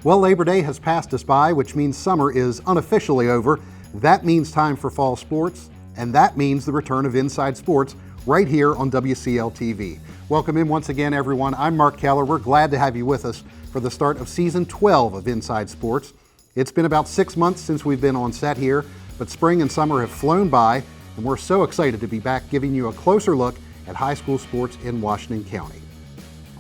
Well, Labor Day has passed us by, which means summer is unofficially over. That means time for fall sports, and that means the return of Inside Sports right here on WCL TV. Welcome in once again, everyone. I'm Mark Keller. We're glad to have you with us for the start of season 12 of Inside Sports. It's been about 6 months since we've been on set here, but spring and summer have flown by, and we're so excited to be back giving you a closer look at high school sports in Washington County.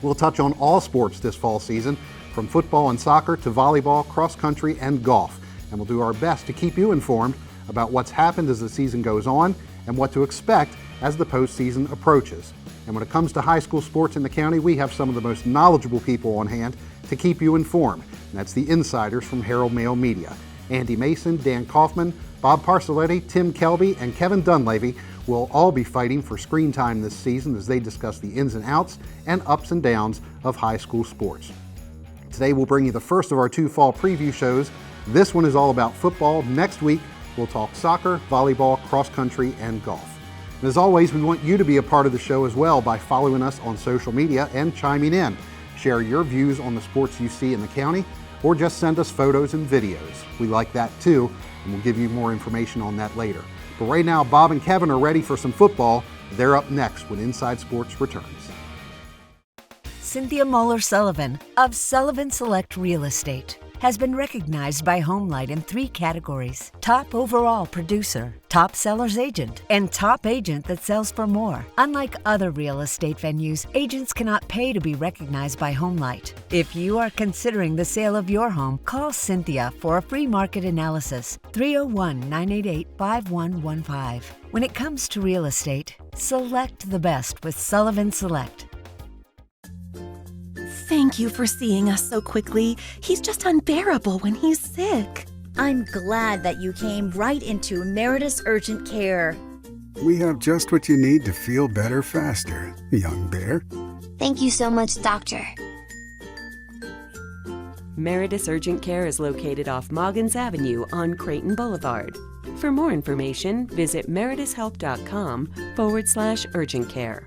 We'll touch on all sports this fall season, from football and soccer to volleyball, cross country, and golf. And we'll do our best to keep you informed about what's happened as the season goes on and what to expect as the postseason approaches. And when it comes to high school sports in the county, we have some of the most knowledgeable people on hand to keep you informed. And that's the insiders from Herald Mail Media. Andy Mason, Dan Kaufman, Bob Parsoletti, Tim Kelby, and Kevin Dunleavy will all be fighting for screen time this season as they discuss the ins and outs and ups and downs of high school sports. Today we'll bring you the first of our 2 fall preview shows. This one is all about football. Next week we'll talk soccer, volleyball, cross country, and golf. And as always, we want you to be a part of the show as well by following us on social media and chiming in. Share your views on the sports you see in the county, or just send us photos and videos. We like that too, and we'll give you more information on that later. But right now, Bob and Kevin are ready for some football. They're up next when Inside Sports returns. Cynthia Moeller-Sullivan of Sullivan Select Real Estate has been recognized by Homelight in 3 categories: top overall producer, top seller's agent, and top agent that sells for more. Unlike other real estate venues, agents cannot pay to be recognized by Homelight. If you are considering the sale of your home, call Cynthia for a free market analysis, 301-988-5115. When it comes to real estate, select the best with Sullivan Select. Thank you for seeing us so quickly. He's just unbearable when he's sick. I'm glad that you came right into Meritus Urgent Care. We have just what you need to feel better faster, young bear. Thank you so much, Doctor. Meritus Urgent Care is located off Moggins Avenue on Creighton Boulevard. For more information, visit meritushealth.com/urgent care.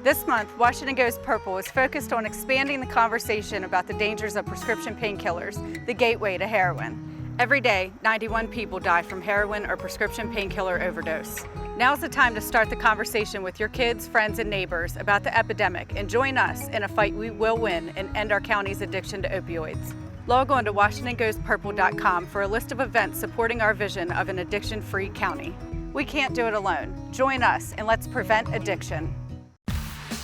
This month, Washington Goes Purple is focused on expanding the conversation about the dangers of prescription painkillers, the gateway to heroin. Every day, 91 people die from heroin or prescription painkiller overdose. Now's the time to start the conversation with your kids, friends, and neighbors about the epidemic and join us in a fight we will win and end our county's addiction to opioids. Log on to WashingtonGoesPurple.com for a list of events supporting our vision of an addiction-free county. We can't do it alone. Join us and let's prevent addiction.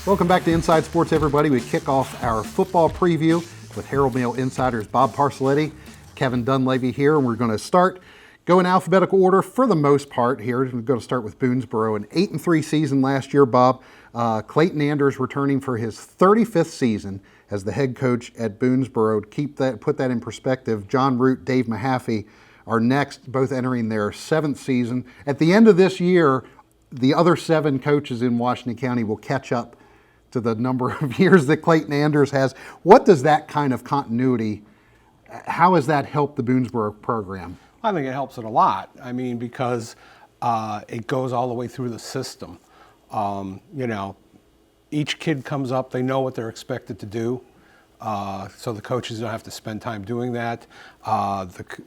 Welcome back to Inside Sports, everybody. We kick off our football preview with Herald Mail insiders Bob Parsoletti, Kevin Dunleavy here, and we're going to start go in alphabetical order for the most part here. We're going to start with Boonesboro, an 8-3 season last year, Bob. Clayton Anders returning for his 35th season as the head coach at Boonesboro. To put that in perspective, John Root, Dave Mahaffey are next, both entering their 7th season. At the end of this year, the other 7 coaches in Washington County will catch up to the number of years that Clayton Anders has. What does that kind of continuity, how has that helped the Boonesboro program? I think it helps it a lot. I mean, because it goes all the way through the system. Each kid comes up, they know what they're expected to do. So the coaches don't have to spend time doing that.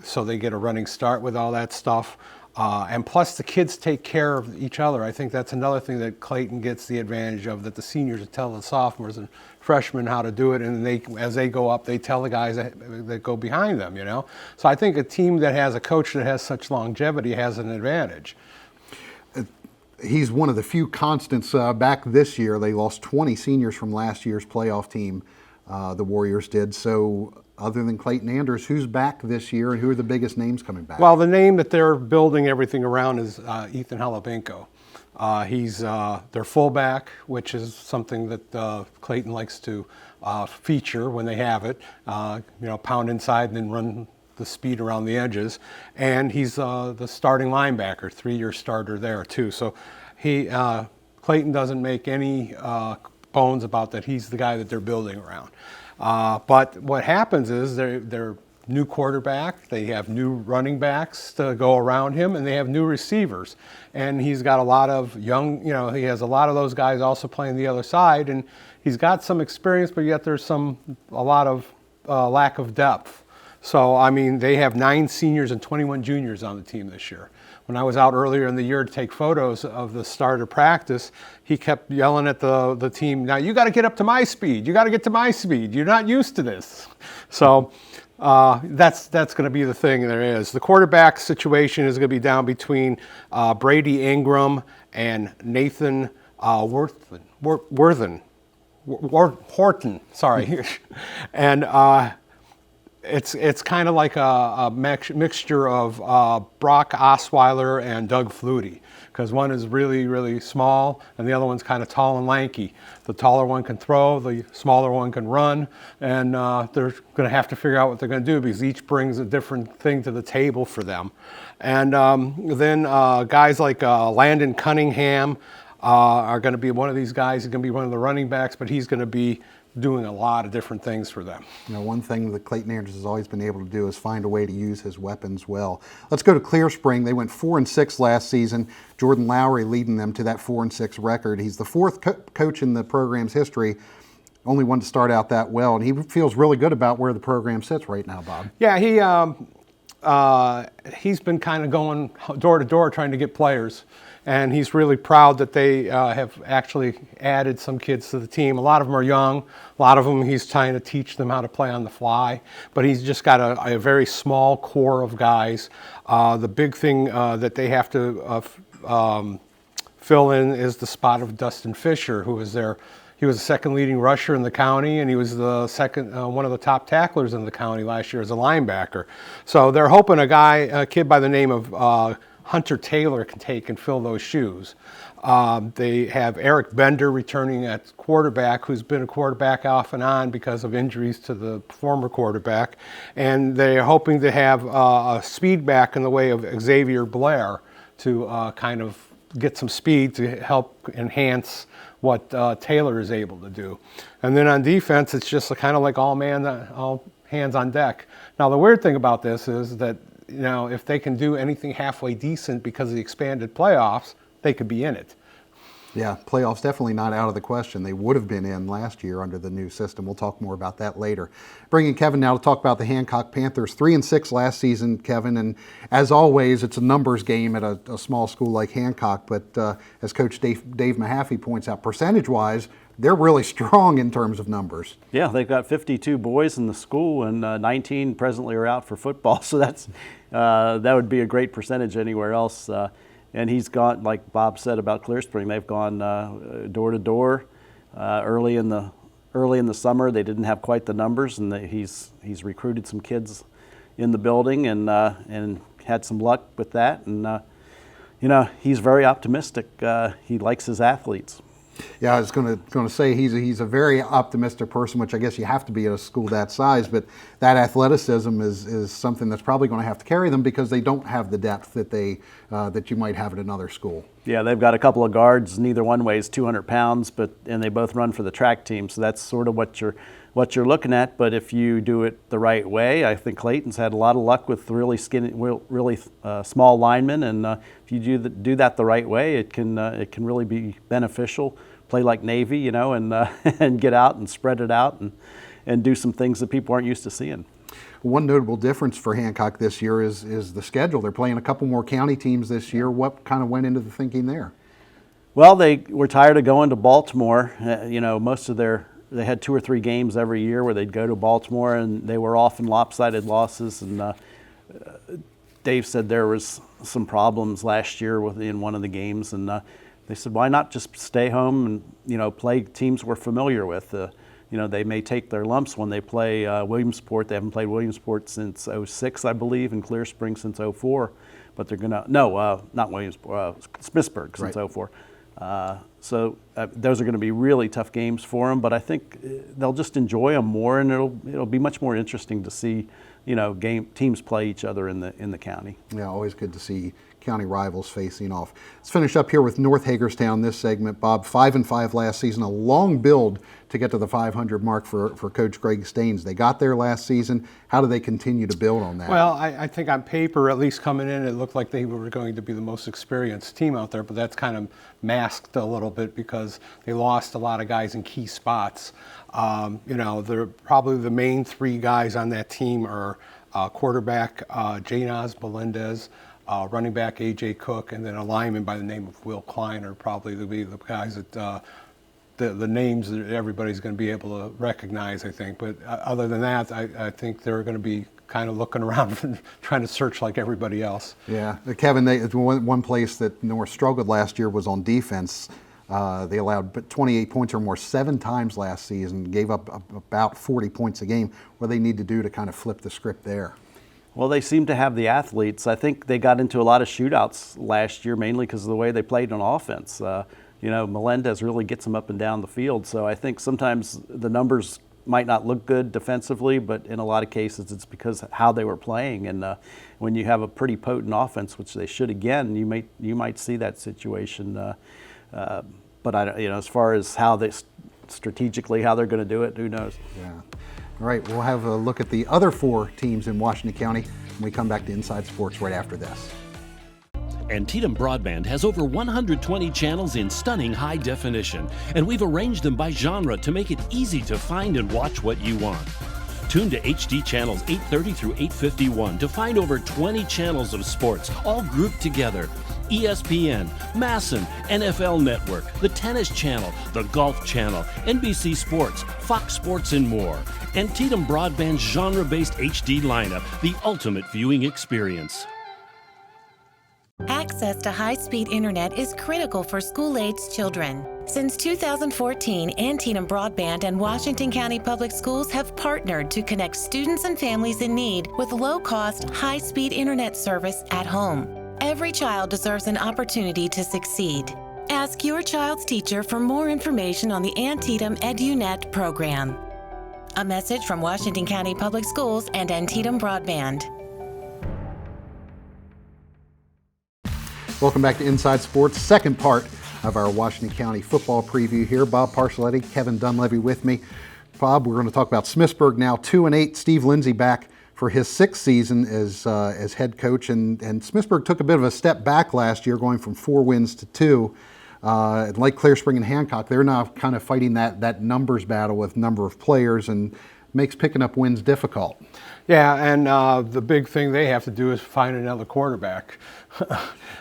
So they get a running start with all that stuff. And plus the kids take care of each other. I think that's another thing that Clayton gets the advantage of, that the seniors tell the sophomores and freshmen how to do it, and as they go up, they tell the guys that go behind them, So I think a team that has a coach that has such longevity has an advantage. He's one of the few constants back this year. They lost 20 seniors from last year's playoff team, the Warriors did. So other than Clayton Anders, who's back this year and who are the biggest names coming back? Well, the name that they're building everything around is Ethan Halabenko. He's their fullback, which is something that Clayton likes to feature when they have it. Pound inside and then run the speed around the edges. And he's the starting linebacker, 3-year starter there too. So Clayton doesn't make any bones about that. He's the guy that they're building around. But what happens is they're new quarterback, they have new running backs to go around him, and they have new receivers. And he's got a lot of young, he has a lot of those guys also playing the other side, and he's got some experience, but yet there's a lot of lack of depth. So, I mean, they have 9 seniors and 21 juniors on the team this year. When I was out earlier in the year to take photos of the start of practice, he kept yelling at the team, now you got to get up to my speed. You got to get to my speed. You're not used to this. So that's going to be the thing there is. The quarterback situation is going to be down between Brady Ingram and Nathan Horton, sorry. And it's kind of like a mixture of Brock Osweiler and Doug Flutie, because one is really, really small and the other one's kind of tall and lanky. The taller one can throw, the smaller one can run, and they're going to have to figure out what they're going to do because each brings a different thing to the table for them. And then guys like Landon Cunningham are going to be one of these guys. He's going to be one of the running backs, but he's going to be doing a lot of different things for them. You know, one thing that Clayton Andrews has always been able to do is find a way to use his weapons well. Let's go to Clear Spring. They went 4-6 last season. Jordan Lowry leading them to that 4-6 record. He's the 4th coach in the program's history, only one to start out that well, and he feels really good about where the program sits right now, Bob. Yeah, he's been kind of going door to door trying to get players. And he's really proud that they have actually added some kids to the team. A lot of them are young. A lot of them he's trying to teach them how to play on the fly. But he's just got a very small core of guys. The big thing that they have to fill in is the spot of Dustin Fisher, who was there. He was the 2nd leading rusher in the county, and he was the one of the top tacklers in the county last year as a linebacker. So they're hoping a kid by the name of Hunter Taylor can take and fill those shoes. They have Eric Bender returning at quarterback, who's been a quarterback off and on because of injuries to the former quarterback. And they're hoping to have a speed back in the way of Xavier Blair to kind of get some speed to help enhance what Taylor is able to do. And then on defense, it's just kind of like all hands on deck. Now, the weird thing about this is that if they can do anything halfway decent because of the expanded playoffs, they could be in it. Yeah, playoffs definitely not out of the question. They would have been in last year under the new system. We'll talk more about that later. Bringing Kevin now to talk about the Hancock Panthers. 3-6 last season, Kevin, and as always, it's a numbers game at a small school like Hancock, but as Coach Dave Mahaffey points out, percentage-wise, they're really strong in terms of numbers. Yeah, they've got 52 boys in the school, and 19 presently are out for football. So that would be a great percentage anywhere else. And he's gone, like Bob said about Clear Spring, they've gone door to door early in the summer. They didn't have quite the numbers, and he's recruited some kids in the building and had some luck with that. And he's very optimistic. He likes his athletes. Yeah, I was going to say he's a very optimistic person, which I guess you have to be at a school that size. But that athleticism is something that's probably going to have to carry them because they don't have the depth that that you might have at another school. Yeah, they've got a couple of guards. Neither one weighs 200 pounds, and they both run for the track team. So that's sort of what you're looking at. But if you do it the right way, I think Clayton's had a lot of luck with really skinny, really small linemen, and if you do that the right way, it can really be beneficial. Play like Navy, and get out and spread it out and do some things that people aren't used to seeing. One notable difference for Hancock this year is the schedule. They're playing a couple more county teams this year. What kind of went into the thinking there? Well, they were tired of going to Baltimore. They had 2 or 3 games every year where they'd go to Baltimore, and they were often lopsided losses. And Dave said there was some problems last year in one of the games, and they said, why not just stay home and play teams we're familiar with? They may take their lumps when they play Williamsport. They haven't played Williamsport since '06, I believe, and Clear Spring since '04. But they're not Williamsport, Smithsburg since '04. So those are going to be really tough games for them. But I think they'll just enjoy them more, and it'll be much more interesting to see teams play each other in the county. Yeah, always good to see County rivals facing off. Let's finish up here with North Hagerstown this segment. Bob, 5-5 last season, a long build to get to the 500 mark for Coach Greg Staines. They got there last season. How do they continue to build on that? Well, I think on paper, at least coming in, it looked like they were going to be the most experienced team out there, but that's kind of masked a little bit because they lost a lot of guys in key spots. They're probably the main three guys on that team are quarterback Janaz Melendez, running back A.J. Cook, and then a lineman by the name of Will Klein are probably the guys that the names that everybody's going to be able to recognize, I think. But other than that, I think they're going to be kind of looking around and trying to search like everybody else. Yeah. Kevin, one place that North struggled last year was on defense. They allowed 28 points or more 7 times last season, gave up about 40 points a game. What do they need to do to kind of flip the script there? Well, they seem to have the athletes. I think they got into a lot of shootouts last year, mainly because of the way they played on offense. Melendez really gets them up and down the field. So I think sometimes the numbers might not look good defensively, but in a lot of cases it's because of how they were playing. And when you have a pretty potent offense, which they should again, you might see that situation. But as far as how they strategically how they're going to do it, who knows? Yeah. All right, we'll have a look at the other 4 teams in Washington County when we come back to Inside Sports right after this. Antietam Broadband has over 120 channels in stunning high definition, and we've arranged them by genre to make it easy to find and watch what you want. Tune to HD channels 830 through 851 to find over 20 channels of sports, all grouped together. ESPN, Masson, NFL Network, the Tennis Channel, the Golf Channel, NBC Sports, Fox Sports, and more. Antietam Broadband's genre-based HD lineup, the ultimate viewing experience. Access to high-speed internet is critical for school-aged children. Since 2014, Antietam Broadband and Washington County Public Schools have partnered to connect students and families in need with low-cost, high-speed internet service at home. Every child deserves an opportunity to succeed. Ask your child's teacher for more information on the Antietam EduNet program. A message from Washington County Public Schools and Antietam Broadband. Welcome back to Inside Sports, second part of our Washington County football preview here. Bob Parcelletti, Kevin Dunleavy with me. Bob, we're going to talk about Smithsburg now, 2-8. Steve Lindsay back for his 6th season as head coach, and Smithsburg took a bit of a step back last year, going from 4 wins to 2. Like Clear Spring and Hancock, they're now kind of fighting that numbers battle with number of players, and makes picking up wins difficult. Yeah, and the big thing they have to do is find another quarterback.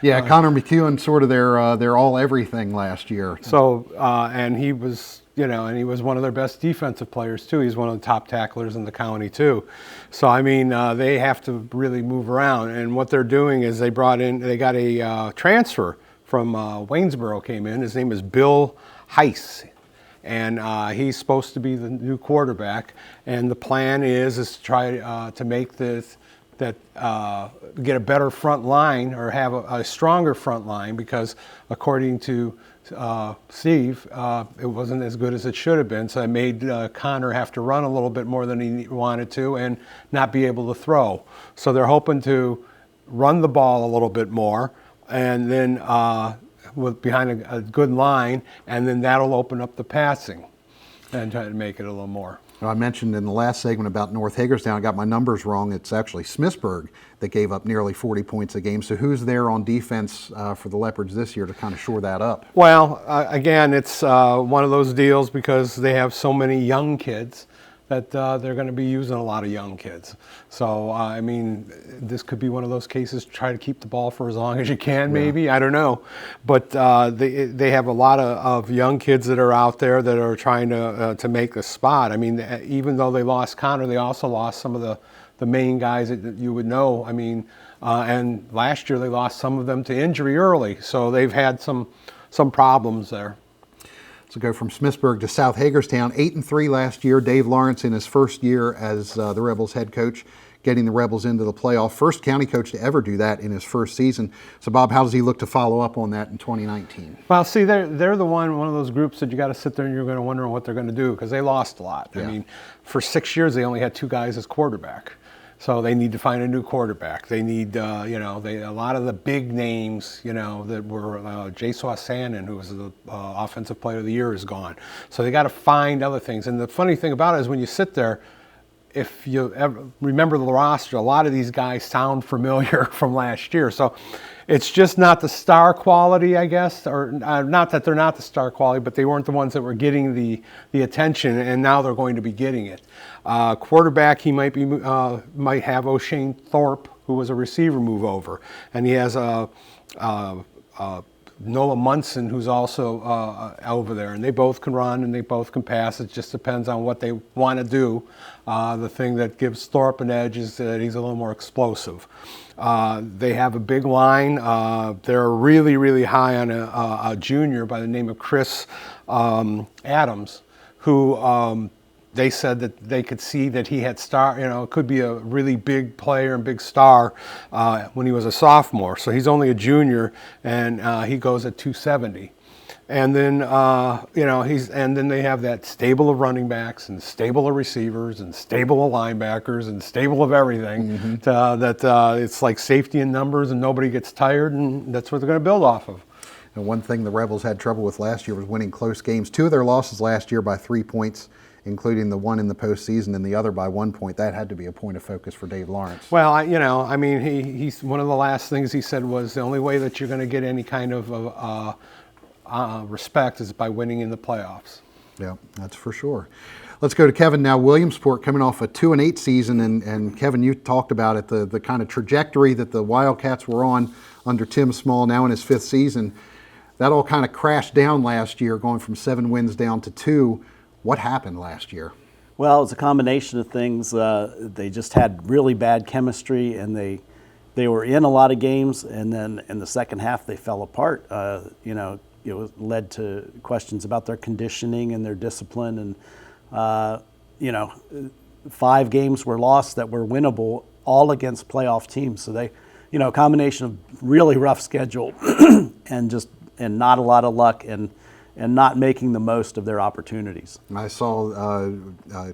Yeah, Connor McEwen, sort of their all everything last year. So and he was, and he was one of their best defensive players too. He's one of the top tacklers in the county too. So I mean, they have to really move around. And what they're doing is they got a transfer from Waynesboro came in. His name is Bill Heiss. And he's supposed to be the new quarterback. And the plan is to try to make get a better front line, or have a stronger front line, because according to Steve, it wasn't as good as it should have been. So it made Connor have to run a little bit more than he wanted to and not be able to throw. So they're hoping to run the ball a little bit more, and then behind a good line, and then that'll open up the passing and try to make it a little more. I mentioned in the last segment about North Hagerstown, I got my numbers wrong. It's actually Smithsburg that gave up nearly 40 points a game. So who's there on defense for the Leopards this year to kind of shore that up? Well, again, it's one of those deals because they have so many young kids that they're going to be using a lot of young kids. So, I mean, this could be one of those cases, try to keep the ball for as long as you can, maybe. Yeah. I don't know. But they have a lot of young kids that are out there that are trying to make a spot. I mean, even though they lost Connor, they also lost some of the main guys that you would know. I mean, and last year they lost some of them to injury early. So they've had some problems there. So go from Smithsburg to South Hagerstown, 8-3 last year. Dave Lawrence in his first year as the Rebels head coach, getting the Rebels into the playoff. First county coach to ever do that in his first season. So Bob, how does he look to follow up on that in 2019? Well, see, they're the one of those groups that you got to sit there and you're going to wonder what they're going to do, because they lost a lot. Yeah. I mean, for 6 years they only had 2 guys as quarterback. So they need to find a new quarterback. They need, a lot of the big names, that were Jay Swanson, who was the Offensive Player of the Year, is gone. So they got to find other things. And the funny thing about it is when you sit there, if you ever remember the roster, a lot of these guys sound familiar from last year. So it's just not the star quality, I guess, or not that they're not the star quality, but they weren't the ones that were getting the attention, and now they're going to be getting it. Quarterback, he might have O'Shane Thorpe, who was a receiver, move over, and he has Noah Munson, who's also over there, and they both can run and they both can pass. It just depends on what they want to do. The thing that gives Thorpe an edge is that he's a little more explosive. They have a big line. They're really, really high on a junior by the name of Chris Adams, who they said that they could see that he had could be a really big player and big star when he was a sophomore. So he's only a junior, and he goes at 270. And then then they have that stable of running backs and stable of receivers and stable of linebackers and stable of everything. It's like safety in numbers, and nobody gets tired, and that's what they're going to build off of. And one thing the Rebels had trouble with last year was winning close games. 2 of their losses last year by 3 points, including the one in the postseason and the other by 1 point. That had to be a point of focus for Dave Lawrence. Well, he's one of the last things he said was the only way that you're going to get any kind of respect is by winning in the playoffs. Yeah, that's for sure. Let's go to Kevin now. Williamsport coming off a 2-8 season, and Kevin, you talked about it, the kind of trajectory that the Wildcats were on under Tim Small, now in his 5th season. That all kind of crashed down last year, going from 7 wins down to 2. What happened last year? Well, it was a combination of things. They just had really bad chemistry, and they were in a lot of games, and then in the second half they fell apart. It led to questions about their conditioning and their discipline, and 5 games were lost that were winnable, all against playoff teams. So they, a combination of really rough schedule and not a lot of luck and not making the most of their opportunities. I saw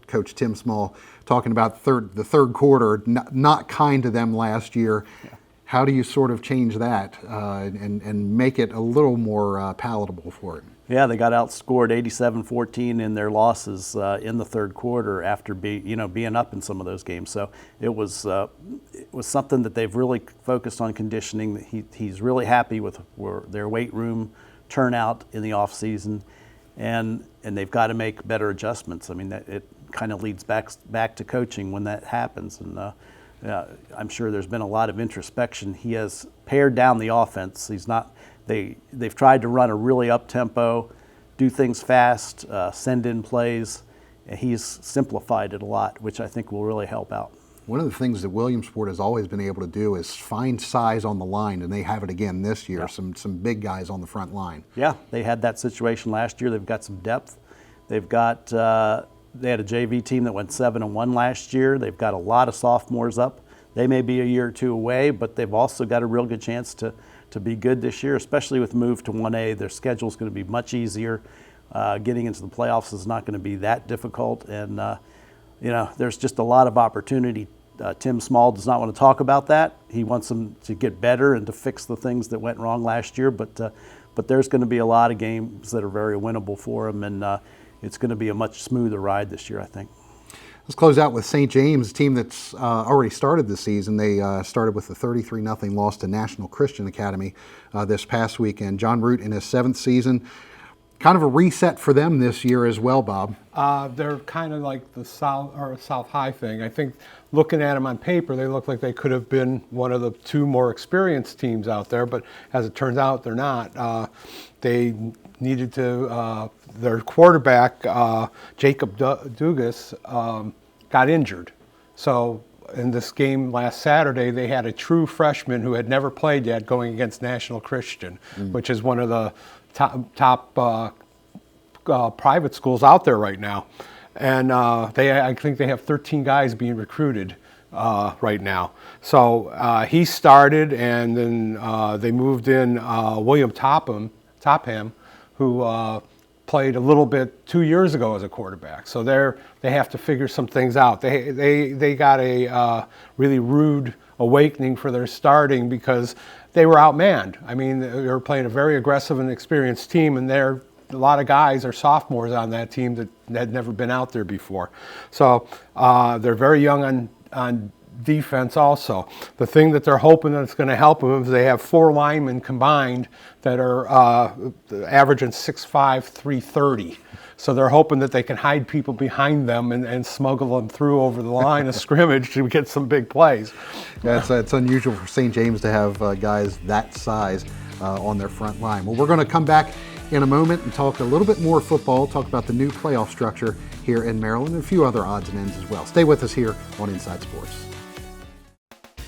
Coach Tim Small talking about the third quarter, not kind to them last year. Yeah. How do you sort of change that and make it a little more palatable for it? Yeah, they got outscored 87-14 in their losses in the third quarter after being up in some of those games. So it was something that they've really focused on conditioning. He's really happy with their weight room turnout in the off season, and they've got to make better adjustments. I mean, it kind of leads back to coaching when that happens, and I'm sure there's been a lot of introspection. He has pared down the offense. They've tried to run a really up tempo, do things fast, send in plays, and he's simplified it a lot, which I think will really help out. One of the things that Williamsport has always been able to do is find size on the line, and they have it again this year. Yeah. Some big guys on the front line. Yeah, they had that situation last year. They've got some depth. They've got they had a JV team that went 7-1 last year. They've got a lot of sophomores up. They may be a year or two away, but they've also got a real good chance to be good this year, especially with the move to 1A. Their schedule is going to be much easier. Getting into the playoffs is not going to be that difficult, and there's just a lot of opportunity. Tim Small does not want to talk about that. He wants them to get better and to fix the things that went wrong last year, but there's going to be a lot of games that are very winnable for him, and it's going to be a much smoother ride this year, I think. Let's close out with St. James, a team that's already started this season. They started with a 33-0 loss to National Christian Academy this past weekend. John Root in his 7th season. Kind of a reset for them this year as well, Bob. They're kind of like the South High thing. I think looking at them on paper, they look like they could have been one of the 2 more experienced teams out there, but as it turns out, they're not. They needed to, their quarterback, Jacob Dugas, got injured. So in this game last Saturday, they had a true freshman who had never played yet going against National Christian, which is one of the top private schools out there right now. And I think they have 13 guys being recruited right now. So he started, and then they moved in William Topham, who played a little bit 2 years ago as a quarterback, so they have to figure some things out. They got a really rude awakening for their starting because they were outmanned. I mean, they were playing a very aggressive and experienced team, and a lot of guys are sophomores on that team that had never been out there before. So they're very young on defense also. The thing that they're hoping that's going to help them is they have 4 linemen combined that are averaging 6'5", 330. So they're hoping that they can hide people behind them and smuggle them through over the line of scrimmage to get some big plays. Yeah, it's unusual for St. James to have guys that size on their front line. Well, we're going to come back in a moment and talk a little bit more football, talk about the new playoff structure here in Maryland and a few other odds and ends as well. Stay with us here on Inside Sports.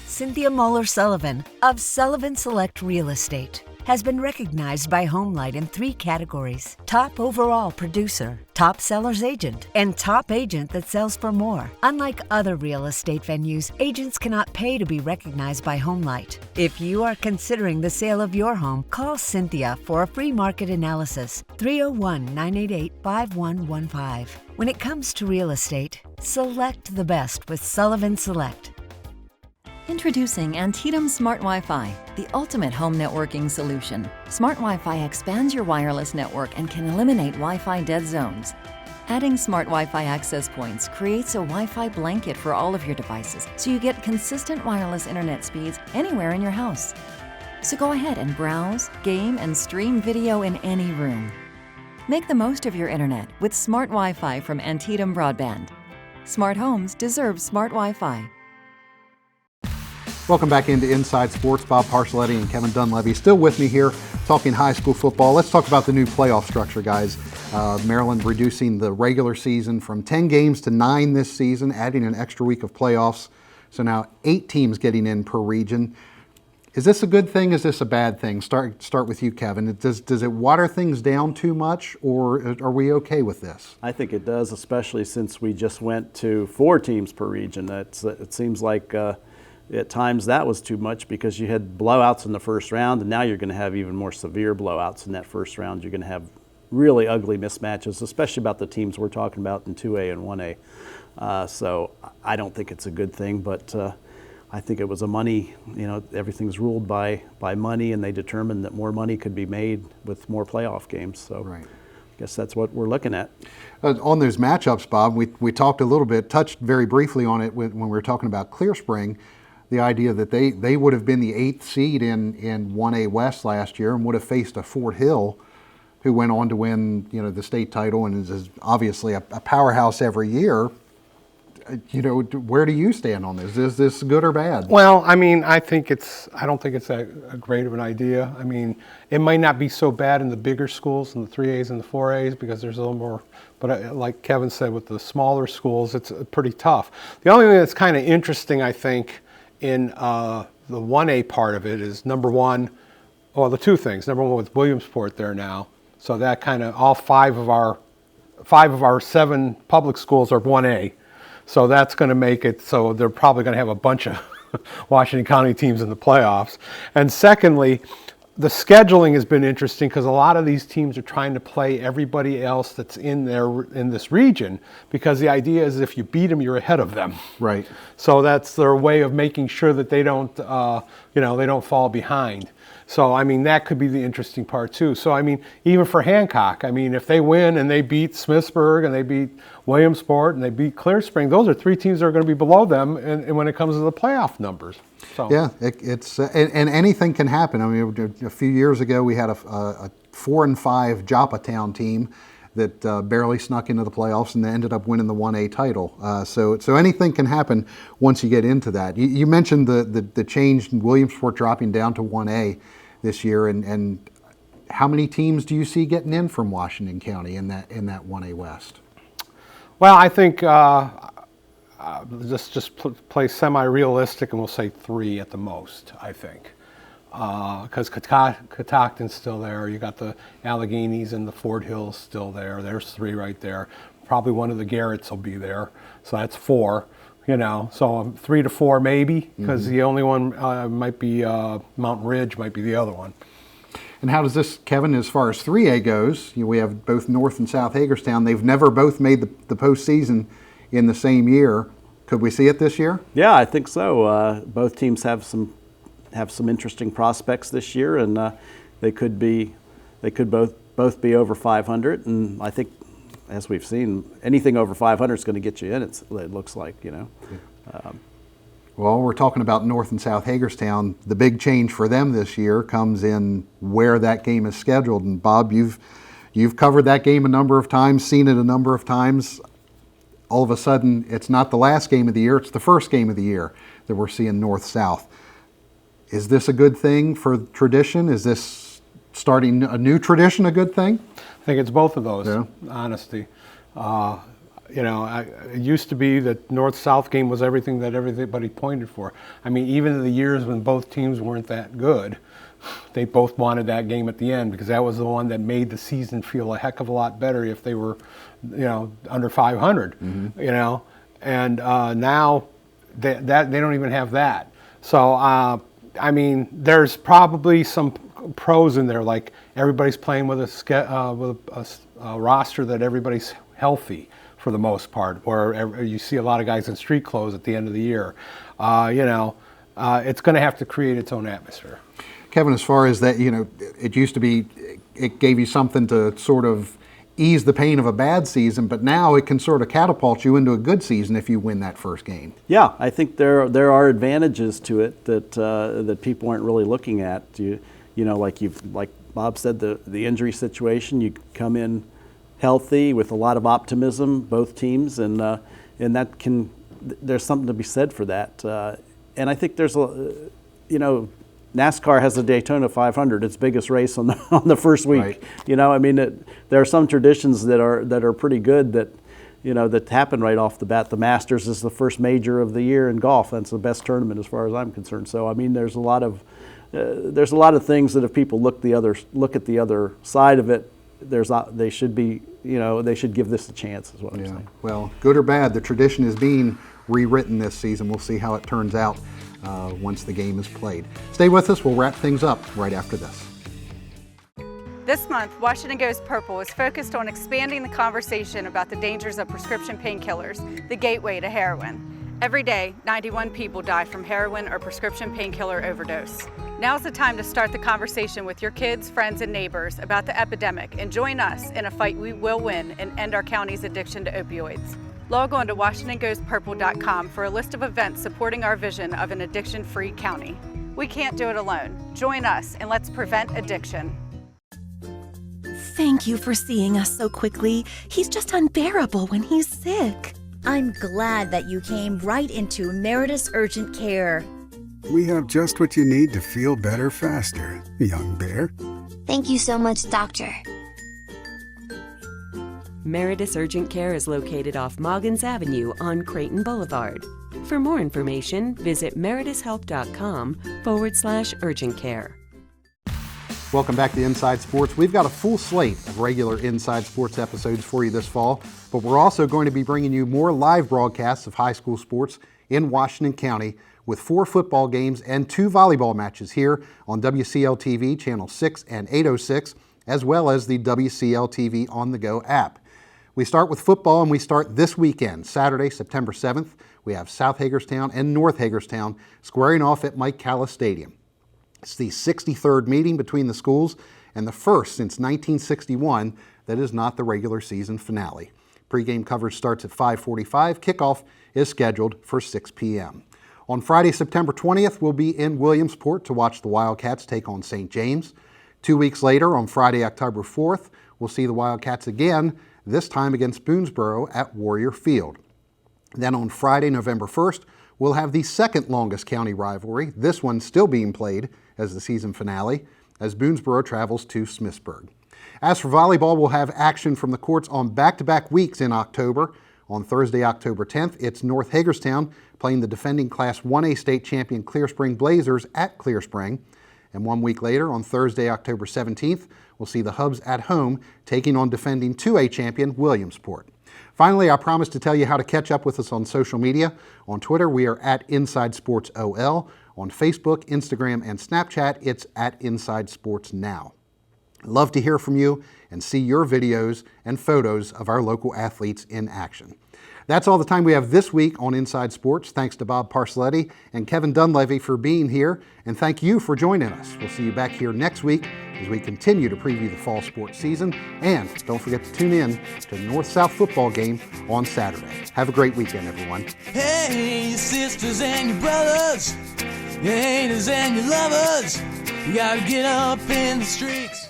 Cynthia Moeller-Sullivan of Sullivan Select Real Estate has been recognized by Homelight in 3 categories: top overall producer, top seller's agent, and top agent that sells for more. Unlike other real estate venues, agents cannot pay to be recognized by Homelight. If you are considering the sale of your home, call Cynthia for a free market analysis, 301-988-5115. When it comes to real estate, select the best with Sullivan Select. Introducing Antietam Smart Wi-Fi, the ultimate home networking solution. Smart Wi-Fi expands your wireless network and can eliminate Wi-Fi dead zones. Adding Smart Wi-Fi access points creates a Wi-Fi blanket for all of your devices, so you get consistent wireless internet speeds anywhere in your house. So go ahead and browse, game, and stream video in any room. Make the most of your internet with Smart Wi-Fi from Antietam Broadband. Smart homes deserve smart Wi-Fi. Welcome back into Inside Sports. Bob Parcelletti and Kevin Dunleavy still with me here talking high school football. Let's talk about the new playoff structure, guys. Maryland reducing the regular season from 10 games to 9 this season, adding an extra week of playoffs. So now 8 teams getting in per region. Is this a good thing? Is this a bad thing? Start with you, Kevin. Does it water things down too much, or are we okay with this? I think it does, especially since we just went to 4 teams per region. It seems like at times that was too much because you had blowouts in the first round, and now you're going to have even more severe blowouts in that first round. You're going to have really ugly mismatches, especially about the teams we're talking about in 2A and 1A. So I don't think it's a good thing, but I think it was a money, everything's ruled by money, and they determined that more money could be made with more playoff games. So right. I guess that's what we're looking at. On those matchups, Bob, we talked a little bit, touched very briefly on it when we were talking about Clear Spring. The idea that they would have been the 8th seed in 1A West last year and would have faced a Fort Hill who went on to win the state title and is obviously a powerhouse every year. Where do you stand on this? Is this good or bad? Well, I mean, I don't think it's a great of an idea. I mean, it might not be so bad in the bigger schools, in the 3As and the 4As, because there's a little more, but like Kevin said, with the smaller schools, it's pretty tough. The only thing that's kind of interesting, I think, in the 1A part of it is the 2 things. Number one, with Williamsport there now, so that kind of all 5 of our 7 public schools are 1A, so that's going to make it so they're probably going to have a bunch of Washington County teams in the playoffs. And secondly, the scheduling has been interesting because a lot of these teams are trying to play everybody else that's in this region, because the idea is if you beat them, you're ahead of them. Right. So that's their way of making sure that they don't, they don't fall behind. So, I mean, that could be the interesting part too. So, I mean, even for Hancock, I mean, if they win and they beat Smithsburg and they beat Williamsport and they beat Clear Spring, those are 3 teams that are going to be below them and when it comes to the playoff numbers. So. Yeah, it's and anything can happen. I mean, a few years ago we had a 4-5 Joppatown team that barely snuck into the playoffs and they ended up winning the 1A title. So anything can happen once you get into that. You mentioned the change in Williamsport dropping down to 1A this year, and how many teams do you see getting in from Washington County in that 1A West? Well, I think just play semi-realistic, and we'll say 3 at the most, I think. Because Catoctin's still there. You got the Alleghenies and the Fort Hills still there. There's 3 right there. Probably one of the Garretts will be there. So that's 4, So 3 to 4 maybe, because the only one might be Mountain Ridge, might be the other one. And how does this, Kevin, as far as 3A goes, we have both North and South Hagerstown. They've never both made the postseason in the same year. Could we see it this year? Yeah, I think so. Both teams have some interesting prospects this year, and they could both be over 500. And I think, as we've seen, anything over 500 is going to get you in. It looks like, Well, we're talking about North and South Hagerstown. The big change for them this year comes in where that game is scheduled. And Bob, you've covered that game a number of times, seen it a number of times. All of a sudden, it's not the last game of the year, it's the first game of the year that we're seeing North-South. Is this a good thing for tradition? Is this starting a new tradition a good thing? I think it's both of those, honesty. It used to be that North-South game was everything that everybody pointed for. I mean, even in the years when both teams weren't that good, they both wanted that game at the end because that was the one that made the season feel a heck of a lot better if they were, under 500, and now they don't even have that. So, there's probably some pros in there, like everybody's playing with a roster that everybody's healthy for the most part, or you see a lot of guys in street clothes at the end of the year. It's going to have to create its own atmosphere. Kevin, as far as that, it used to be, it gave you something to sort of ease the pain of a bad season, but now it can sort of catapult you into a good season if you win that first game. Yeah, I think there are advantages to it that people aren't really looking at. Like Bob said, the injury situation, you come in healthy with a lot of optimism, both teams, and there's something to be said for that. And I think there's NASCAR has the Daytona 500, its biggest race on the first week. Right. There are some traditions that are pretty good that happen right off the bat. The Masters is the first major of the year in golf. That's the best tournament as far as I'm concerned. So there's a lot of things that if people look at the other side of it, they should give this a chance, is what I'm saying. Well, good or bad, the tradition is being rewritten this season. We'll see how it turns out once the game is played. Stay with us. We'll wrap things up right after this. This month, Washington Goes Purple is focused on expanding the conversation about the dangers of prescription painkillers, the gateway to heroin. Every day, 91 people die from heroin or prescription painkiller overdose. Now's the time to start the conversation with your kids, friends, and neighbors about the epidemic and join us in a fight we will win and end our county's addiction to opioids. Log on to WashingtonGoesPurple.com for a list of events supporting our vision of an addiction-free county. We can't do it alone. Join us and let's prevent addiction. Thank you for seeing us so quickly. He's just unbearable when he's sick. I'm glad that you came right into Meritus Urgent Care. We have just what you need to feel better faster, young bear. Thank you so much, Doctor. Meritus Urgent Care is located off Moggins Avenue on Creighton Boulevard. For more information, visit meritushelp.com/urgent care. Welcome back to Inside Sports. We've got a full slate of regular Inside Sports episodes for you this fall, but we're also going to be bringing you more live broadcasts of high school sports in Washington County with 4 football games and 2 volleyball matches here on WCL-TV Channel 6 and 806, as well as the WCL-TV On The Go app. We start with football, and we start this weekend, Saturday, September 7th. We have South Hagerstown and North Hagerstown squaring off at Mike Callis Stadium. It's the 63rd meeting between the schools and the first since 1961 that is not the regular season finale. Pre-game coverage starts at 5:45. Kickoff is scheduled for 6 p.m. On Friday, September 20th, we'll be in Williamsport to watch the Wildcats take on St. James. 2 weeks later, on Friday, October 4th, we'll see the Wildcats again, this time against Boonesboro at Warrior Field. Then on Friday, November 1st, we'll have the second longest county rivalry, this one still being played as the season finale, as Boonesboro travels to Smithsburg. As for volleyball, we'll have action from the courts on back-to-back weeks in October. On Thursday, October 10th, it's North Hagerstown playing the defending Class 1A state champion Clear Spring Blazers at Clear Spring. And 1 week later, on Thursday, October 17th, we'll see the Hubs at home taking on defending 2A champion Williamsport. Finally, I promised to tell you how to catch up with us on social media. On Twitter, we are at Inside Sports OL. On Facebook, Instagram, and Snapchat, it's at Inside Sports Now. Love to hear from you and see your videos and photos of our local athletes in action. That's all the time we have this week on Inside Sports. Thanks to Bob Parcelletti and Kevin Dunleavy for being here, and thank you for joining us. We'll see you back here next week as we continue to preview the fall sports season. And don't forget to tune in to the North-South football game on Saturday. Have a great weekend, everyone. Hey, your sisters and your brothers, your haters and your lovers, you gotta get up in the streets.